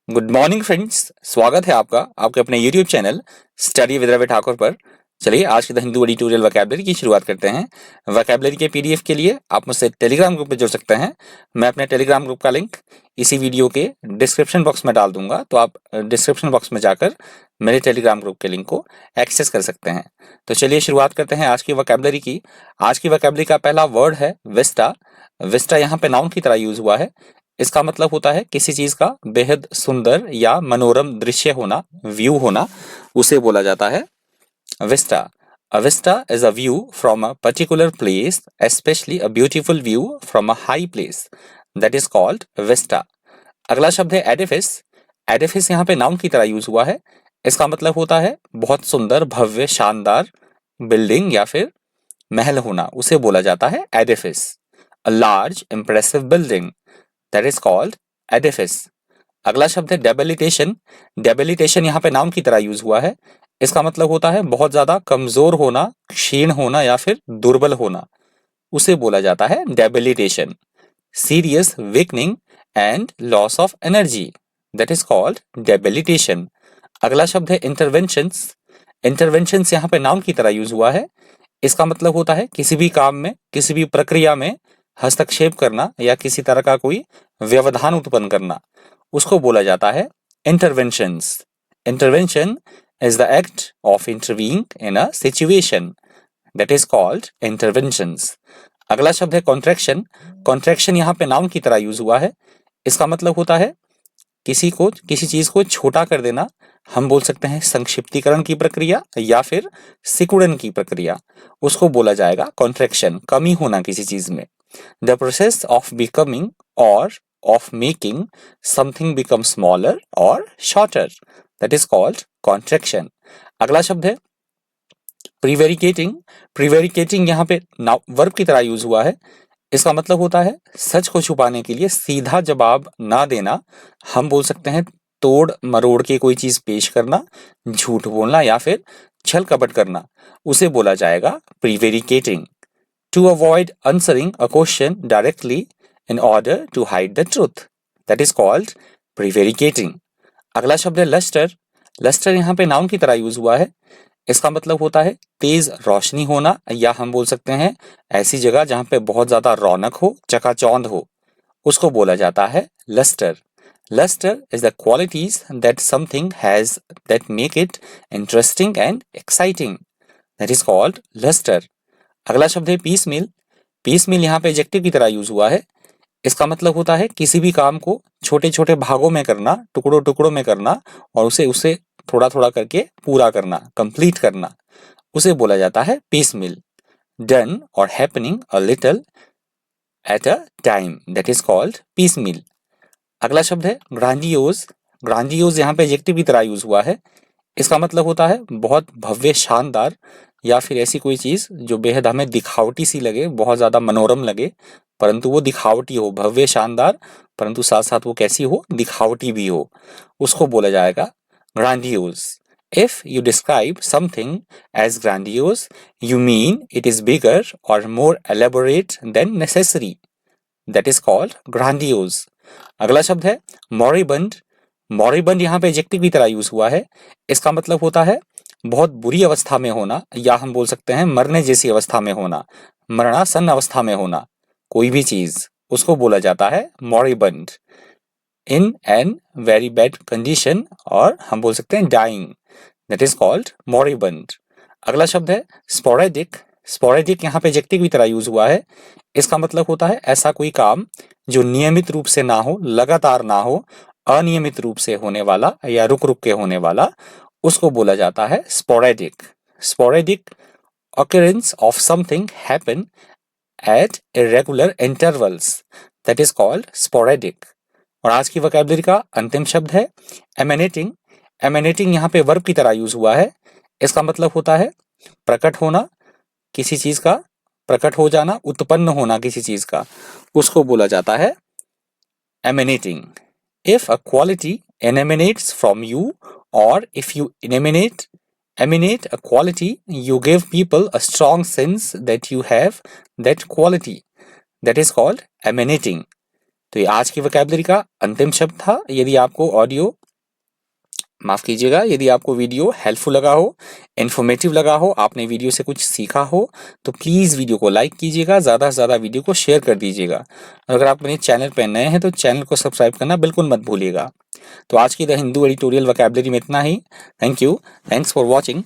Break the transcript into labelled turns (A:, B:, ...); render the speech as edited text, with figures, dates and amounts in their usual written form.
A: Good morning friends, स्वागत है आपका आपके अपने YouTube channel study with Ravi Thakur पर। चलिए आज के द हिंदू एडिटोरियल वोकैबुलरी की शुरुआत करते हैं। वोकैबुलरी के पीडीएफ के लिए आप मुझसे टेलीग्राम ग्रुप में जुड़ सकते हैं। मैं अपने टेलीग्राम ग्रुप का लिंक इसी वीडियो के डिस्क्रिप्शन बॉक्स में डाल दूंगा, तो आप डिस्क्रिप्शन बॉक्स में जाकर मेरे टेलीग्राम ग्रुप के लिंक को एक्सेस कर सकते हैं। तो चलिए शुरुआत करते हैं आज की वोकैबुलरी की। आज की वोकैबुलरी का पहला वर्ड है विस्टा। विस्टा यहाँ पे नाउन की तरह यूज हुआ है। इसका मतलब होता है किसी चीज का बेहद सुंदर या मनोरम दृश्य होना, व्यू होना, उसे बोला जाता है Vista. A vista is a view from a particular place, especially a beautiful view from a high place. That is called vista. अगला शब्द है एडिफिस। एडिफिस यहाँ पे नाउन की तरह यूज हुआ है। इसका मतलब होता है बहुत सुंदर, भव्य, शानदार बिल्डिंग या फिर महल होना, उसे बोला जाता है Edifice. A large, impressive building. That is called edifice. अगला शब्द है डेबिलिटेशन। डेबिलिटेशन यहाँ पे नाउन की तरह यूज हुआ है। इसका मतलब होता है बहुत ज्यादा कमजोर होना, क्षीण होना या फिर दुर्बल होना, उसे बोला जाता है debilitation. Serious weakening and loss of energy, that is called debilitation. अगला शब्द है इंटरवेंशंस। इंटरवेंशंस यहाँ पे नाउन की तरह यूज हुआ है। इसका मतलब होता है किसी भी काम में, किसी भी प्रक्रिया में हस्तक्षेप करना या किसी तरह का कोई व्यवधान उत्पन्न करना, उसको बोला जाता है interventions. Intervention is the act of intervening in a situation, that is called interventions. अगला शब्द है कॉन्ट्रैक्शन। कॉन्ट्रैक्शन यहाँ पे नाउन की तरह यूज हुआ है। इसका मतलब होता है किसी चीज को छोटा कर देना। हम बोल सकते हैं संक्षिप्तीकरण की प्रक्रिया या फिर सिकुड़न की प्रक्रिया, उसको बोला जाएगा कॉन्ट्रैक्शन, कमी होना किसी चीज में। The process of becoming or of making something become smaller or shorter, that is called contraction. अगला शब्द है prevaricating। prevaricating यहाँ पे वर्ब की तरह यूज हुआ है। इसका मतलब होता है सच को छुपाने के लिए सीधा जवाब ना देना। हम बोल सकते हैं तोड़ मरोड़ के कोई चीज पेश करना, झूठ बोलना या फिर छल कपट करना, उसे बोला जाएगा prevaricating. To avoid answering a question directly in order to hide the truth, that is called prevaricating. अगला शब्द है लस्टर। लस्टर यहाँ पे नाउन की तरह यूज हुआ है। इसका मतलब होता है तेज रोशनी होना, या हम बोल सकते हैं ऐसी जगह जहाँ पे बहुत ज्यादा रौनक हो, चकाचौंध हो, उसको बोला जाता है lustre. Luster is the qualities that something has that make it interesting and exciting, that is called luster. अगला शब्द है पीस मील। पीस मील यहाँ पे एडजेक्टिव की तरह यूज हुआ है। इसका मतलब होता है किसी भी काम को छोटे छोटे भागों में करना, टुकड़ों टुकड़ों में करना और उसे उसे थोड़ा थोड़ा करके पूरा करना, कंप्लीट करना, उसे बोला जाता है piecemeal. Done or happening a little at a time, that is called piecemeal. अगला शब्द है ग्रांडियोज। ग्रांडियोज यहाँ पे एडजेक्टिव की तरह यूज हुआ है। इसका मतलब होता है बहुत भव्य, शानदार या फिर ऐसी कोई चीज जो बेहद हमें दिखावटी सी लगे, बहुत ज्यादा मनोरम लगे, परंतु वो दिखावटी हो, भव्य शानदार, परंतु साथ साथ वो कैसी हो, दिखावटी भी हो, उसको बोला जाएगा grandiose. If you describe something as grandiose you mean it is bigger or more elaborate than necessary, that is called grandiose. अगला शब्द है मॉरिबंड। मॉरिबंड यहाँ पे एडजेक्टिव की तरह यूज हुआ है। इसका मतलब होता है बहुत बुरी अवस्था में होना, या हम बोल सकते हैं मरने जैसी अवस्था में होना, मरणासन अवस्था में होना, कोई भी चीज, उसको बोला जाता है moribund. In an very bad condition, और हम बोल सकते हैं dying, that is called moribund. अगला शब्द है स्पोरेडिक। स्पोरेडिक यहाँ पे एडजेक्टिव की तरह यूज हुआ है। इसका मतलब होता है ऐसा कोई काम जो नियमित रूप से ना हो, लगातार ना हो, अनियमित रूप से होने वाला या रुक रुक के होने वाला, उसको बोला जाता है sporadic. Sporadic occurrence of something happen at irregular intervals, that is called sporadic. और आज की वोकैबुलरी का अंतिम शब्द है emanating। emanating यहाँ पे वर्ब की तरह यूज हुआ है। इसका मतलब होता है प्रकट होना, किसी चीज का प्रकट हो जाना, उत्पन्न होना किसी चीज का, उसको बोला जाता है emanating. If a quality emanates from you, or if you emanate a quality, you give people a strong sense that you have that quality, that is called emanating. तो ये आज की वोकैबुलरी का अंतिम शब्द था। यदि आपको ऑडियो माफ़ कीजिएगा, यदि आपको वीडियो हेल्पफुल लगा हो, इन्फॉर्मेटिव लगा हो, आपने वीडियो से कुछ सीखा हो, तो प्लीज़ वीडियो को लाइक कीजिएगा, ज़्यादा से ज़्यादा वीडियो को शेयर कर दीजिएगा। और अगर आप मेरे चैनल पर नए हैं तो चैनल को सब्सक्राइब करना बिल्कुल मत भूलिएगा। तो आज की द हिंदू एडिटोरियल वोकैबुलरी में इतना ही। Thank you, thanks for watching.